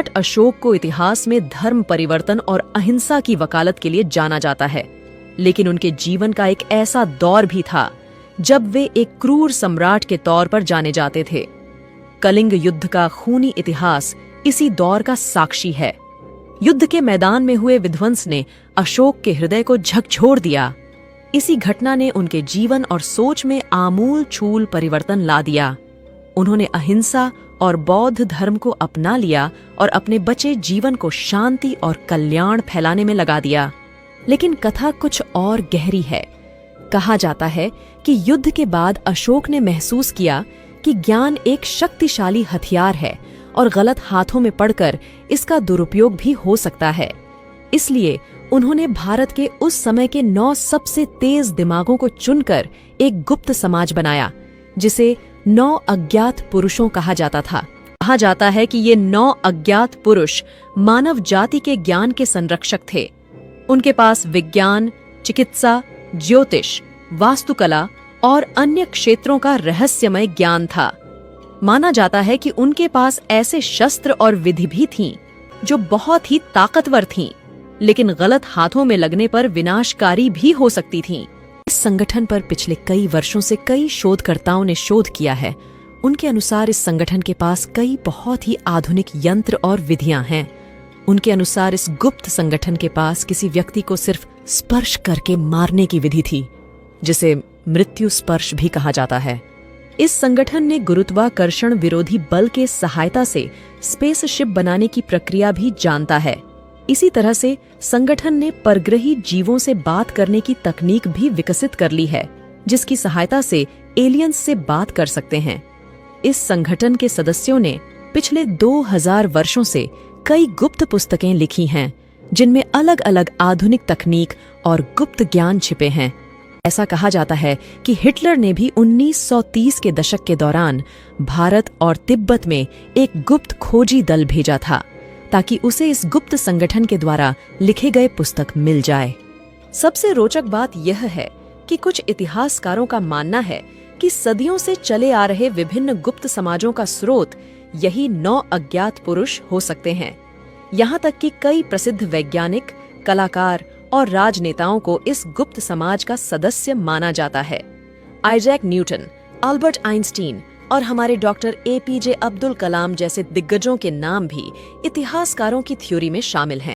सम्राट अशोक को इतिहास में धर्म परिवर्तन और अहिंसा की वकालत के लिए जाना जाता है, लेकिन उनके जीवन का एक ऐसा दौर भी था जब वे एक क्रूर सम्राट के तौर पर जाने जाते थे। कलिंग युद्ध का खूनी इतिहास इसी दौर का साक्षी है। युद्ध के मैदान में हुए विध्वंस ने अशोक के हृदय को झकझोर दिया। इसी घटना ने उनके जीवन और सोच में आमूल चूल परिवर्तन ला दिया। उन्होंने अहिंसा और बौद्ध धर्म को अपना लिया और अपने बचे जीवन को शांति और कल्याण फैलाने में लगा दिया। लेकिन कथा कुछ और गहरी है। कहा जाता है कि युद्ध के बाद अशोक ने महसूस किया कि ज्ञान एक शक्तिशाली हथियार है और गलत हाथों में पड़कर इसका दुरुपयोग भी हो सकता है। इसलिए उन्होंने भारत के उस समय के 9 सबसे तेज दिमागों को चुनकर एक गुप्त समाज बनाया, जिसे 9 अज्ञात पुरुषों कहा जाता था। कहा जाता है कि ये 9 अज्ञात पुरुष मानव जाति के ज्ञान के संरक्षक थे। उनके पास विज्ञान, चिकित्सा, ज्योतिष, वास्तुकला और अन्य क्षेत्रों का रहस्यमय ज्ञान था। माना जाता है कि उनके पास ऐसे शस्त्र और विधि भी थीं जो बहुत ही ताकतवर थीं, लेकिन गलत हाथों में लगने पर विनाशकारी भी हो सकती थीं। इस संगठन पर पिछले कई वर्षों से कई शोधकर्ताओं ने शोध किया है। उनके अनुसार इस संगठन के पास कई बहुत ही आधुनिक यंत्र और विधियां हैं। उनके अनुसार इस गुप्त संगठन के पास किसी व्यक्ति को सिर्फ स्पर्श करके मारने की विधि थी, जिसे मृत्यु स्पर्श भी कहा जाता है। इस संगठन ने गुरुत्वाकर्षण विरोधी बल के सहायता से स्पेसशिप बनाने की प्रक्रिया भी जानता है। इसी तरह से संगठन ने परग्रही जीवों से बात करने की तकनीक भी विकसित कर ली है, जिसकी सहायता से एलियंस से बात कर सकते हैं। इस संगठन के सदस्यों ने पिछले 2000 वर्षों से कई गुप्त पुस्तकें लिखी हैं, जिनमें अलग अलग आधुनिक तकनीक और गुप्त ज्ञान छिपे हैं। ऐसा कहा जाता है कि हिटलर ने भी 1930 के दशक के दौरान भारत और तिब्बत में एक गुप्त खोजी दल भेजा था, ताकि उसे इस गुप्त संगठन के द्वारा लिखे गए पुस्तक मिल जाए। सबसे रोचक बात यह है कि कुछ इतिहासकारों का मानना है कि सदियों से चले आ रहे विभिन्न गुप्त समाजों का स्रोत यही 9 अज्ञात पुरुष हो सकते हैं। यहाँ तक कि कई प्रसिद्ध वैज्ञानिक, कलाकार और राजनेताओं को इस गुप्त समाज का सदस्य माना जाता है। आइजैक न्यूटन, अल्बर्ट आइंस्टीन और हमारे डॉक्टर APJ अब्दुल कलाम जैसे दिग्गजों के नाम भी इतिहासकारों की थ्योरी में शामिल हैं।